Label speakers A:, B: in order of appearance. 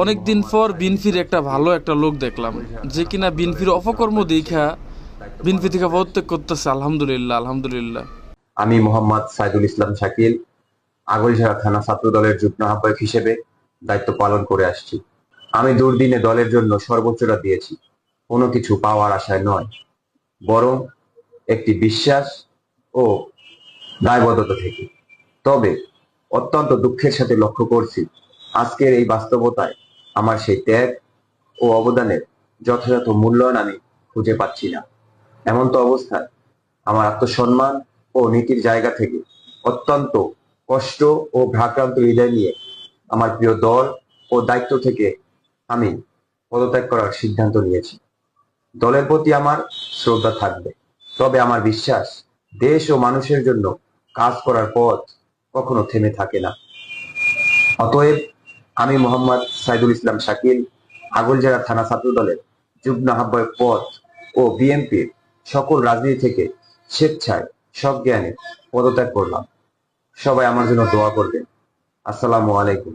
A: অনেকদিন পর বিএনপির একটা ভালো একটা লোক দেখলাম, যে কিনা বিএনপির অপকর্ম দেখা বিএনপি থেকে পদত্যাগ করতেছে। আলহামদুলিল্লাহ, আলহামদুলিল্লাহ।
B: আমি মোহাম্মদ সাইদুল ইসলাম শাকিল আগৈলঝাড়া থানা ছাত্র দলের যুগ্ম আহ্বায়ক হিসেবে দায়িত্ব পালন করে আসছি। আমি দুর্দিনে দলের জন্য সর্বোচ্চটা দিয়েছি, কোনো কিছু পাওয়ার আশায় নয়, বরং একটি বিশ্বাস ও দায়বদ্ধতা থেকে। তবে অত্যন্ত দুঃখের সাথে লক্ষ্য করছি, আজকের এই বাস্তবতায় আমার সেই ত্যাগ ও অবদানের যথাযথ মূল্যায়ন আমি খুঁজে পাচ্ছি না। এমন তো অবস্থায় আমার আত্মসম্মান ও নীতির জায়গা থেকে অত্যন্ত কষ্ট ও ভারাক্রান্ত হৃদয় নিয়ে আমার প্রিয় দল ও দায়িত্ব থেকে আমি পদত্যাগ করার সিদ্ধান্ত নিয়েছি। দলের প্রতি আমার শ্রদ্ধা থাকবে, তবে আমার বিশ্বাস, দেশ ও মানুষের জন্য কাজ করার পথ কখনো থেমে থাকে না। অতএব আমি মোহাম্মদ সাইদুল ইসলাম শাকিল আগৈলঝাড়া থানা ছাত্র দলের যুগ্ম আহ্বায়ক পদ ও বিএনপির সকল রাজনীতি থেকে স্বেচ্ছায় সজ্ঞানে পদত্যাগ করলাম। সবাই আমার জন্য দোয়া করবেন। আসসালামু আলাইকুম।